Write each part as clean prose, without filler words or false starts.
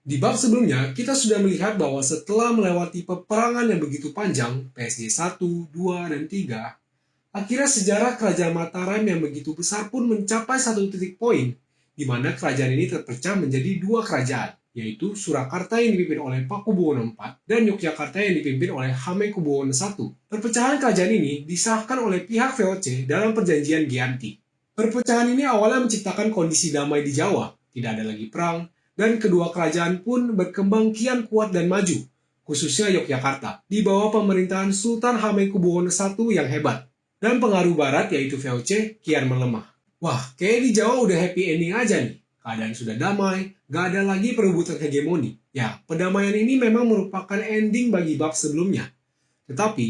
Di bab sebelumnya, kita sudah melihat bahwa setelah melewati peperangan yang begitu panjang, PSG 1, 2, dan 3, akhirnya sejarah kerajaan Mataram yang begitu besar pun mencapai satu titik poin, di mana kerajaan ini terpecah menjadi dua kerajaan, yaitu Surakarta yang dipimpin oleh Pakubuwono IV dan Yogyakarta yang dipimpin oleh Hamengkubuwono I. Perpecahan kerajaan ini disahkan oleh pihak VOC dalam perjanjian Giyanti. Perpecahan ini awalnya menciptakan kondisi damai di Jawa, tidak ada lagi perang, dan kedua kerajaan pun berkembang kian kuat dan maju, khususnya Yogyakarta, di bawah pemerintahan Sultan Hamengkubuwono I yang hebat. Dan pengaruh barat yaitu VOC kian melemah. Wah, kayak di Jawa udah happy ending aja nih. Keadaan sudah damai, gak ada lagi perebutan hegemoni. Ya, perdamaian ini memang merupakan ending bagi bab sebelumnya. Tetapi,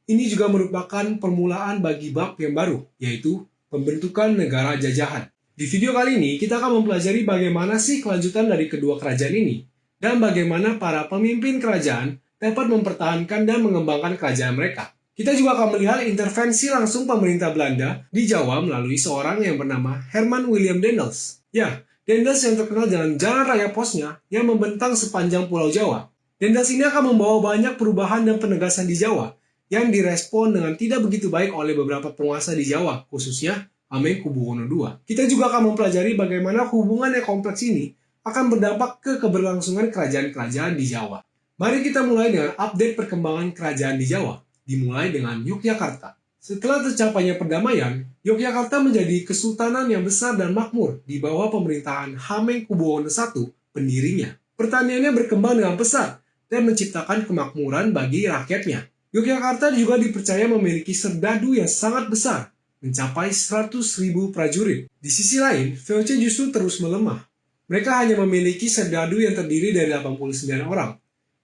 ini juga merupakan permulaan bagi bab yang baru, yaitu pembentukan negara jajahan. Di video kali ini, kita akan mempelajari bagaimana sih kelanjutan dari kedua kerajaan ini, dan bagaimana para pemimpin kerajaan dapat mempertahankan dan mengembangkan kerajaan mereka. Kita juga akan melihat intervensi langsung pemerintah Belanda di Jawa melalui seorang yang bernama Herman William Daendels. Ya, Daendels yang terkenal dengan jalan raya posnya yang membentang sepanjang Pulau Jawa. Daendels ini akan membawa banyak perubahan dan penegasan di Jawa yang direspon dengan tidak begitu baik oleh beberapa penguasa di Jawa, khususnya Hamengkubuwono II. Kita juga akan mempelajari bagaimana hubungan yang kompleks ini akan berdampak ke keberlangsungan kerajaan-kerajaan di Jawa. Mari kita mulai dengan update perkembangan kerajaan di Jawa, dimulai dengan Yogyakarta. Setelah tercapainya perdamaian, Yogyakarta menjadi kesultanan yang besar dan makmur di bawah pemerintahan Hamengkubuwono I, pendirinya. Pertaniannya berkembang dengan pesat dan menciptakan kemakmuran bagi rakyatnya. Yogyakarta juga dipercaya memiliki serdadu yang sangat besar, mencapai 100.000 prajurit. Di sisi lain, VOC justru terus melemah. Mereka hanya memiliki serdadu yang terdiri dari 89 orang.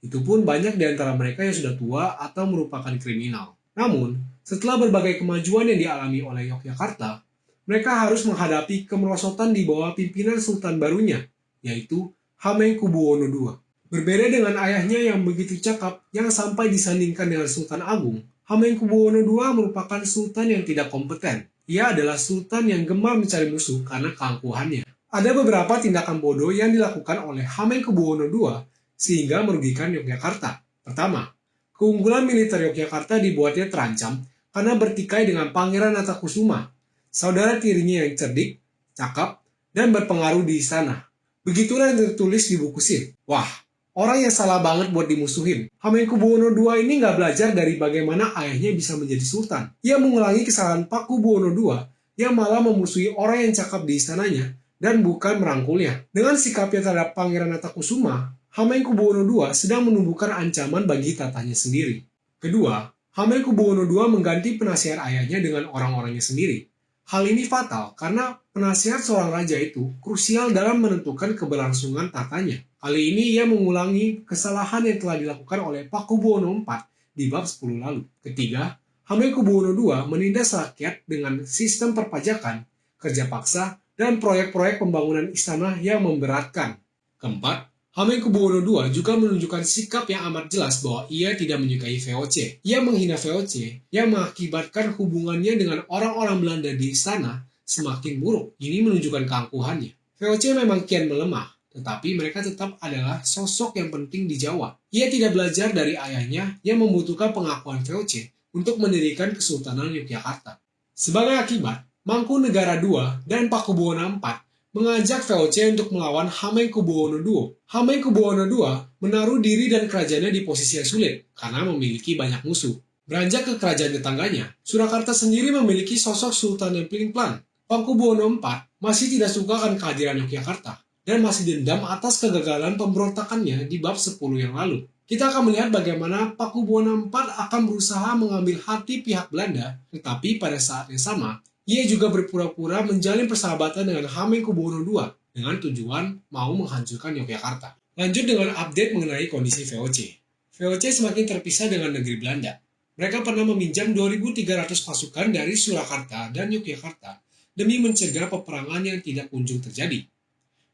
Itu pun banyak di antara mereka yang sudah tua atau merupakan kriminal. Namun, setelah berbagai kemajuan yang dialami oleh Yogyakarta, mereka harus menghadapi kemerosotan di bawah pimpinan sultan barunya, yaitu Hamengkubuwono II. Berbeda dengan ayahnya yang begitu cakap yang sampai disandingkan dengan Sultan Agung, Hamengkubuwono II merupakan sultan yang tidak kompeten. Ia adalah sultan yang gemar mencari musuh karena keangkuhannya. Ada beberapa tindakan bodoh yang dilakukan oleh Hamengkubuwono II sehingga merugikan Yogyakarta. Pertama, keunggulan militer Yogyakarta dibuatnya terancam karena bertikai dengan Pangeran Natakusuma, saudara tirinya yang cerdik, cakap, dan berpengaruh di istana. Begitulah yang tertulis di buku Sir. Wah, orang yang salah banget buat dimusuhin. Hamengkubuwono II ini nggak belajar dari bagaimana ayahnya bisa menjadi sultan. Ia mengulangi kesalahan Pakubuwono II yang malah memusuhi orang yang cakap di istananya dan bukan merangkulnya. Dengan sikapnya terhadap Pangeran Natakusuma, Hamengkubuwono II sedang menumbuhkan ancaman bagi tatahnya sendiri. Kedua, Hamengkubuwono II mengganti penasihat ayahnya dengan orang-orangnya sendiri. Hal ini fatal karena penasihat seorang raja itu krusial dalam menentukan keberlangsungan tatanya. Kali ini ia mengulangi kesalahan yang telah dilakukan oleh Pakubuwono IV di bab 10 lalu. Ketiga, Hamengkubuwono II menindas rakyat dengan sistem perpajakan, kerja paksa, dan proyek-proyek pembangunan istana yang memberatkan. Keempat, Hamengkubuwono II juga menunjukkan sikap yang amat jelas bahwa ia tidak menyukai VOC. Ia menghina VOC yang mengakibatkan hubungannya dengan orang-orang Belanda di istana semakin buruk. Ini menunjukkan keangkuhannya. VOC memang kian melemah, tetapi mereka tetap adalah sosok yang penting di Jawa. Ia tidak belajar dari ayahnya yang membutuhkan pengakuan VOC untuk mendirikan Kesultanan Yogyakarta. Sebagai akibat, Mangkunegara II dan Pakubuwono IV mengajak VOC untuk melawan Hamengkubuwono II. Hamengkubuwono II menaruh diri dan kerajaannya di posisi yang sulit karena memiliki banyak musuh. Beranjak ke kerajaan tetangganya, Surakarta sendiri memiliki sosok sultan yang pelin-pelan. Pakubuwono IV masih tidak suka akan kehadiran Yogyakarta dan masih dendam atas kegagalan pemberontakannya di bab 10 yang lalu. Kita akan melihat bagaimana Pakubuwono IV akan berusaha mengambil hati pihak Belanda, tetapi pada saat yang sama, ia juga berpura-pura menjalin persahabatan dengan Hamengkubuwono II dengan tujuan mau menghancurkan Yogyakarta. Lanjut dengan update mengenai kondisi VOC. VOC semakin terpisah dengan negeri Belanda. Mereka pernah meminjam 2.300 pasukan dari Surakarta dan Yogyakarta demi mencegah peperangan yang tidak kunjung terjadi.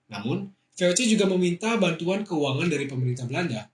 Namun, VOC juga meminta bantuan keuangan dari pemerintah Belanda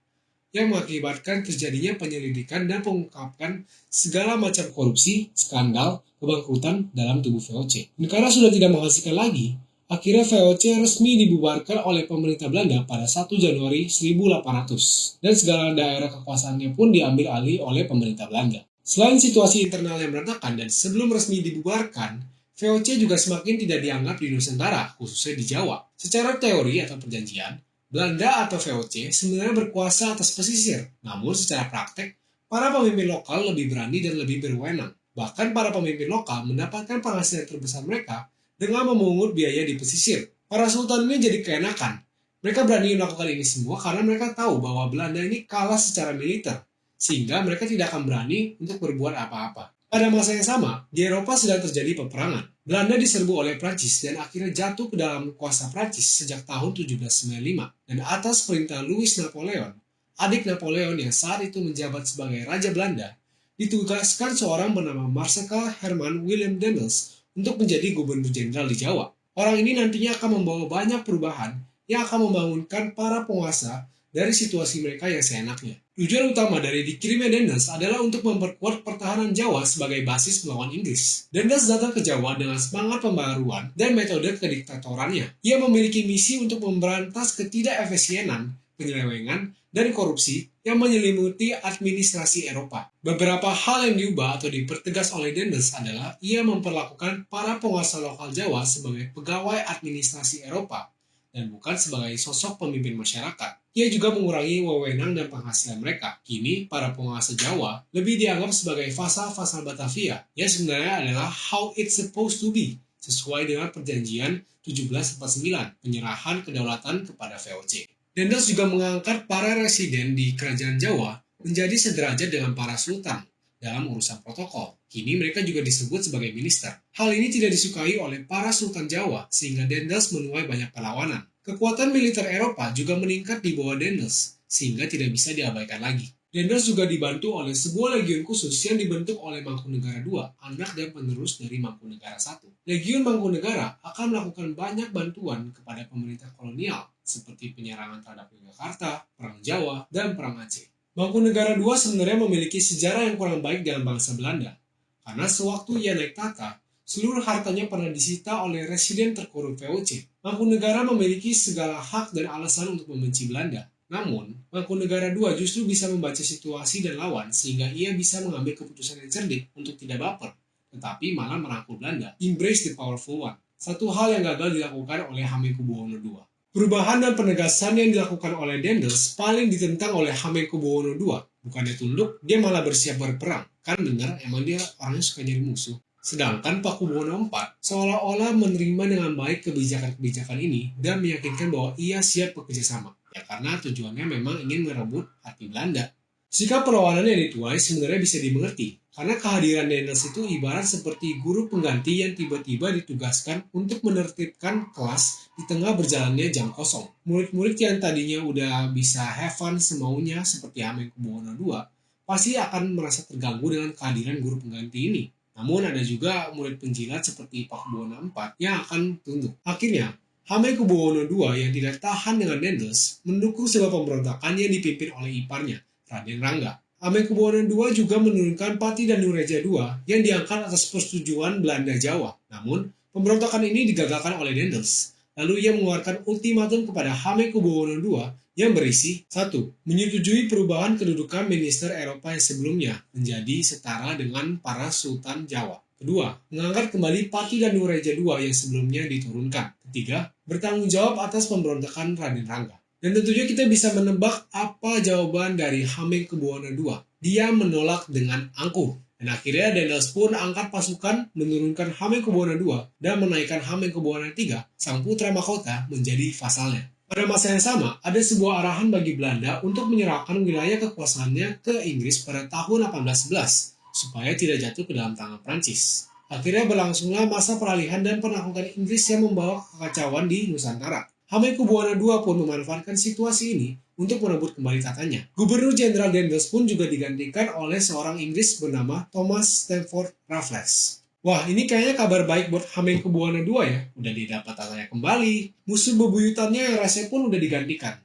yang mengakibatkan terjadinya penyelidikan dan pengungkapan segala macam korupsi, skandal, kebangkrutan dalam tubuh VOC. Negara sudah tidak menghasilkan lagi, Akhirnya VOC resmi dibubarkan oleh pemerintah Belanda pada 1 Januari 1800 dan segala daerah kekuasaannya pun diambil alih oleh pemerintah Belanda. Selain situasi internal yang berantakan dan sebelum resmi dibubarkan, VOC juga semakin tidak dianggap di Nusantara, khususnya di Jawa. Secara teori atau perjanjian, Belanda atau VOC sebenarnya berkuasa atas pesisir, namun secara praktek, para pemimpin lokal lebih berani dan lebih berwenang. Bahkan para pemimpin lokal mendapatkan penghasilan terbesar mereka dengan memungut biaya di pesisir. Para sultan ini jadi keenakan. Mereka berani melakukan ini semua karena mereka tahu bahwa Belanda ini kalah secara militer, sehingga mereka tidak akan berani untuk berbuat apa-apa. Pada masa yang sama, di Eropa sedang terjadi peperangan. Belanda diserbu oleh Prancis dan akhirnya jatuh ke dalam kuasa Prancis sejak tahun 1795. Dan atas perintah Louis Napoleon, adik Napoleon yang saat itu menjabat sebagai Raja Belanda, ditugaskan seorang bernama Marsekal Herman Willem Daendels untuk menjadi gubernur jenderal di Jawa. Orang ini nantinya akan membawa banyak perubahan yang akan membangunkan para penguasa dari situasi mereka yang seenaknya. Tujuan utama dari dikirimnya Daendels adalah untuk memperkuat pertahanan Jawa sebagai basis melawan Inggris. Daendels datang ke Jawa dengan semangat pembaruan dan metode kediktatorannya. Ia memiliki misi untuk memberantas ketidakefisienan, penyelewengan, dan korupsi yang menyelimuti administrasi Eropa. Beberapa hal yang diubah atau dipertegas oleh Daendels adalah ia memperlakukan para penguasa lokal Jawa sebagai pegawai administrasi Eropa dan bukan sebagai sosok pemimpin masyarakat. Ia juga mengurangi wewenang dan penghasilan mereka. Kini, para penguasa Jawa lebih dianggap sebagai fasal-fasal Batavia, yang sebenarnya adalah how it's supposed to be, sesuai dengan perjanjian 1749, penyerahan kedaulatan kepada VOC. Daendels juga mengangkat para residen di kerajaan Jawa menjadi sederajat dengan para sultan dalam urusan protokol. Kini mereka juga disebut sebagai minister. Hal ini tidak disukai oleh para sultan Jawa sehingga Daendels menuai banyak perlawanan. Kekuatan militer Eropa juga meningkat di bawah Daendels sehingga tidak bisa diabaikan lagi. Daendels juga dibantu oleh sebuah legiun khusus yang dibentuk oleh Mangkunegara II, anak dan penerus dari Mangkunegara I. Legiun Mangkunegara akan melakukan banyak bantuan kepada pemerintah kolonial seperti penyerangan terhadap Yogyakarta, Perang Jawa, dan Perang Aceh. Mangkunegara II sebenarnya memiliki sejarah yang kurang baik dalam bangsa Belanda, karena sewaktu ia naik tahta, seluruh hartanya pernah disita oleh residen terkorup VOC. Mangkunegara memiliki segala hak dan alasan untuk membenci Belanda. Namun, Mangkunegara II justru bisa membaca situasi dan lawan sehingga ia bisa mengambil keputusan yang cerdik untuk tidak baper, tetapi malah merangkul Belanda. Embrace the powerful one. Satu hal yang gagal dilakukan oleh Hamengkubuwono II. Perubahan dan penegasan yang dilakukan oleh Daendels paling ditentang oleh Hamengkubuwono II. Bukannya tunduk, dia malah bersiap berperang. Kan bener, emang dia orangnya suka nyari musuh. Sedangkan Pakubuwono IV seolah-olah menerima dengan baik kebijakan-kebijakan ini dan meyakinkan bahwa ia siap bekerja sama. Ya karena tujuannya memang ingin merebut hati Belanda. Sikap perlawanan yang dituai sebenarnya bisa dimengerti, karena kehadiran Daendels itu ibarat seperti guru pengganti yang tiba-tiba ditugaskan untuk menertibkan kelas di tengah berjalannya jam kosong. Murid-murid yang tadinya udah bisa have fun semaunya seperti Hamengkubuwono II, pasti akan merasa terganggu dengan kehadiran guru pengganti ini. Namun ada juga murid penjilat seperti Pakubuwono IV yang akan tunduk. Akhirnya, Hamengkubuwono II yang tidak tahan dengan Daendels mendukung sebuah pemberontakan yang dipimpin oleh iparnya, Raden Rangga. Hamengkubuwono II juga menurunkan Pati dan Nureja II yang diangkat atas persetujuan Belanda Jawa. Namun, pemberontakan ini digagalkan oleh Daendels. Lalu ia mengeluarkan ultimatum kepada Hamengkubuwono II yang berisi 1. Menyetujui perubahan kedudukan minister Eropa yang sebelumnya menjadi setara dengan para sultan Jawa. Kedua, mengangkat kembali Pati dan Nureja II yang sebelumnya diturunkan. Ketiga, bertanggung jawab atas pemberontakan Raden Rangga. Dan tentunya kita bisa menebak apa jawaban dari Hamengkubuwono II. Dia menolak dengan angkuh. Dan akhirnya Daendels pun angkat pasukan menurunkan Hamengkubuwono II dan menaikkan Hamengkubuwono III, sang putra mahkota, menjadi vasalnya. Pada masa yang sama, ada sebuah arahan bagi Belanda untuk menyerahkan wilayah kekuasaannya ke Inggris pada tahun 1811, supaya tidak jatuh ke dalam tangan Prancis. Akhirnya berlangsunglah masa peralihan dan penaklukan Inggris yang membawa kekacauan di Nusantara. Hamengkubuwono II pun memanfaatkan situasi ini untuk merebut kembali tatanya. Gubernur Jenderal Daendels pun juga digantikan oleh seorang Inggris bernama Thomas Stamford Raffles. Wah, ini kayaknya kabar baik buat Hamengkubuwono II ya. Udah didapat tatanya kembali, musuh bebuyutannya yang rasanya pun udah digantikan.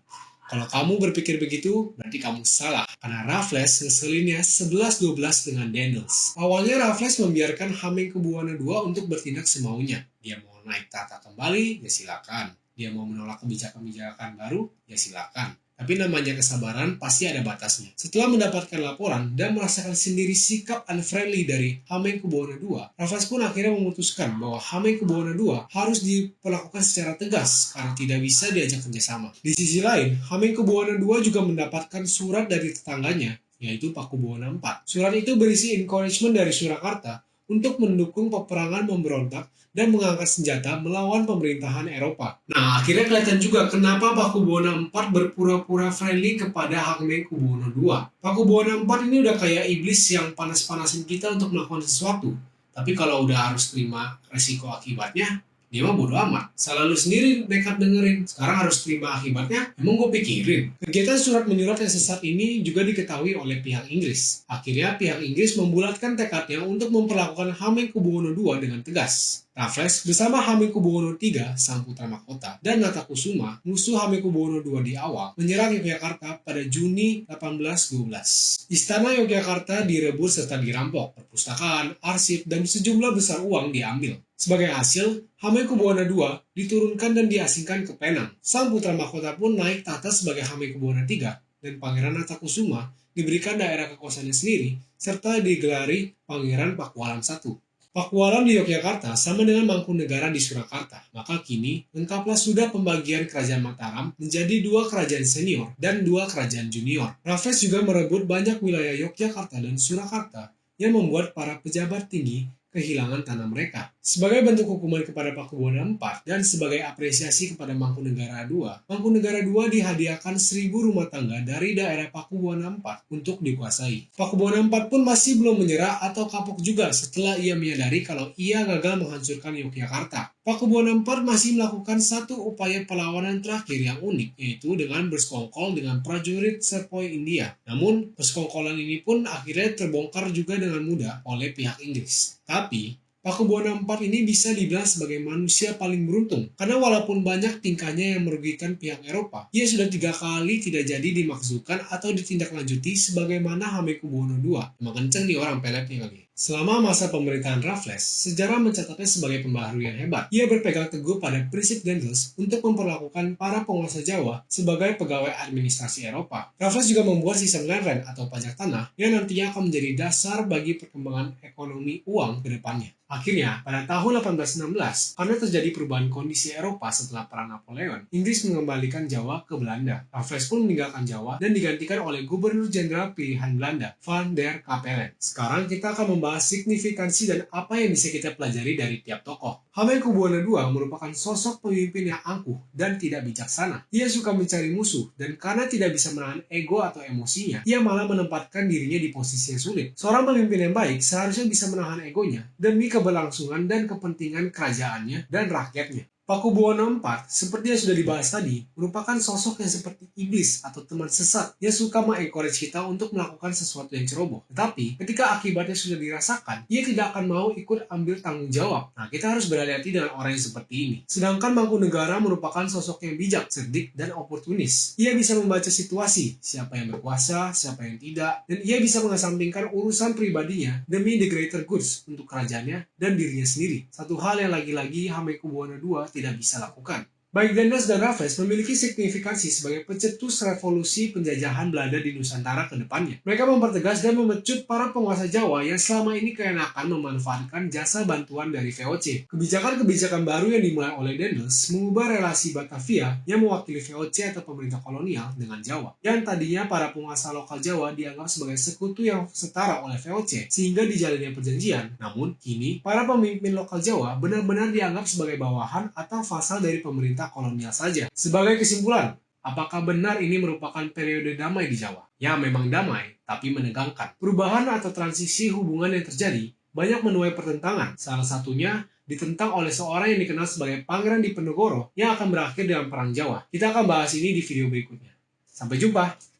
Kalau kamu berpikir begitu, berarti kamu salah. Karena Raffles ngeselinnya 11-12 dengan Daniels. Awalnya Raffles membiarkan Hamengkubuwana II untuk bertindak semaunya. Dia mau naik tahta kembali, ya silakan. Dia mau menolak kebijakan-kebijakan baru, ya silakan. Tapi namanya kesabaran pasti ada batasnya. Setelah mendapatkan laporan dan merasakan sendiri sikap unfriendly dari Hamengkubuwana II, Raffles pun akhirnya memutuskan bahwa Hamengkubuwana II harus diperlakukan secara tegas karena tidak bisa diajak kerjasama. Di sisi lain, Hamengkubuwana II juga mendapatkan surat dari tetangganya, yaitu Pakubuwana IV. Surat itu berisi encouragement dari Surakarta untuk mendukung peperangan memberontak dan mengangkat senjata melawan pemerintahan Eropa. Nah, akhirnya kelihatan juga kenapa Pakubuwana IV berpura-pura friendly kepada Hamengkubuwana II. Pakubuwana IV ini udah kayak iblis yang panas-panasin kita untuk melakukan sesuatu. Tapi kalau udah harus terima resiko akibatnya, dia mah bodo amat. Salah lu sendiri nekat dengerin. Sekarang harus terima akibatnya, emang gue pikirin. Kegiatan surat menyurat yang sesat ini juga diketahui oleh pihak Inggris. Akhirnya pihak Inggris membulatkan tekadnya untuk memperlakukan Hamengkubuwana II dengan tegas. Raffles bersama Hamengkubuwana III, sang putra mahkota, dan Natakusuma, musuh Hamengkubuwana II di awal, menyerang Yogyakarta pada Juni 1812. Istana Yogyakarta direbut serta dirampok, perpustakaan, arsip, dan sejumlah besar uang diambil. Sebagai hasil, Hamengkubuwana II diturunkan dan diasingkan ke Penang. Sang putra mahkota pun naik tahta sebagai Hamengkubuwana III, dan Pangeran Natakusuma diberikan daerah kekuasaannya sendiri, serta digelari Pangeran Pakualam I. Pakualam di Yogyakarta sama dengan Mangkunegara di Surakarta. Maka kini, lengkaplah sudah pembagian kerajaan Mataram menjadi 2 kerajaan senior dan 2 kerajaan junior. Raffles juga merebut banyak wilayah Yogyakarta dan Surakarta yang membuat para pejabat tinggi kehilangan tanah mereka. Sebagai bentuk hukuman kepada Pakubuwana IV dan sebagai apresiasi kepada Mangkunegara II, Mangkunegara II dihadiahkan 1000 rumah tangga dari daerah Pakubuwana IV untuk dikuasai. Pakubuwana IV pun masih belum menyerah atau kapok juga setelah ia menyadari kalau ia gagal menghancurkan Yogyakarta. Pakubuwana IV masih melakukan satu upaya perlawanan terakhir yang unik, yaitu dengan bersekongkol dengan prajurit Sepoy India. Namun, persekongkolan ini pun akhirnya terbongkar juga dengan mudah oleh pihak Inggris. Tapi, Pakubuwana IV ini bisa dibilang sebagai manusia paling beruntung, karena walaupun banyak tingkahnya yang merugikan pihak Eropa, ia sudah 3 kali tidak jadi dimaksudkan atau ditindaklanjuti sebagaimana Hamengkubuwana II. Emang kenceng nih orang peletnya kali. Selama masa pemerintahan Raffles, sejarah mencatatnya sebagai pembaharu yang hebat. Ia berpegang teguh pada prinsip Daniels untuk memperlakukan para penguasa Jawa sebagai pegawai administrasi Eropa. Raffles juga membuat sistem land rent atau pajak tanah yang nantinya akan menjadi dasar bagi perkembangan ekonomi uang ke depannya. Akhirnya, pada tahun 1816, karena terjadi perubahan kondisi Eropa setelah Perang Napoleon, Inggris mengembalikan Jawa ke Belanda. Raffles pun meninggalkan Jawa dan digantikan oleh Gubernur Jenderal pilihan Belanda, Van der Capellen. Sekarang kita akan membahas signifikansi dan apa yang bisa kita pelajari dari tiap tokoh. Hamengkubuwana II merupakan sosok pemimpin yang angkuh dan tidak bijaksana. Ia suka mencari musuh, dan karena tidak bisa menahan ego atau emosinya, ia malah menempatkan dirinya di posisi yang sulit. Seorang pemimpin yang baik seharusnya bisa menahan egonya demi keberlangsungan dan kepentingan kerajaannya dan rakyatnya. Pakubuwana IV, seperti yang sudah dibahas tadi, merupakan sosok yang seperti iblis atau teman sesat yang suka mengencourage kita untuk melakukan sesuatu yang ceroboh. Tetapi, ketika akibatnya sudah dirasakan, ia tidak akan mau ikut ambil tanggung jawab. Nah, kita harus berhati-hati dengan orang yang seperti ini. Sedangkan Mangkunegara merupakan sosok yang bijak, cerdik, dan oportunis. Ia bisa membaca situasi, siapa yang berkuasa, siapa yang tidak, dan ia bisa mengesampingkan urusan pribadinya demi the greater goods untuk kerajaannya dan dirinya sendiri. Satu hal yang lagi-lagi Hamengkubuwana II tidak bisa lakukan. Baik Daniels dan Raffles memiliki signifikansi sebagai pencetus revolusi penjajahan Belanda di Nusantara ke depannya. Mereka mempertegas dan memecut para penguasa Jawa yang selama ini keenakan memanfaatkan jasa bantuan dari VOC. Kebijakan-kebijakan baru yang dimulai oleh Daniels mengubah relasi Batavia yang mewakili VOC atau pemerintah kolonial dengan Jawa. Yang tadinya para penguasa lokal Jawa dianggap sebagai sekutu yang setara oleh VOC sehingga dijalannya perjanjian. Namun, kini para pemimpin lokal Jawa benar-benar dianggap sebagai bawahan atau vasal dari pemerintah kolonial saja. Sebagai kesimpulan, apakah benar ini merupakan periode damai di Jawa? Ya, memang damai, tapi menegangkan. Perubahan atau transisi hubungan yang terjadi banyak menuai pertentangan. Salah satunya ditentang oleh seorang yang dikenal sebagai Pangeran Diponegoro yang akan berakhir dalam Perang Jawa. Kita akan bahas ini di video berikutnya. Sampai jumpa!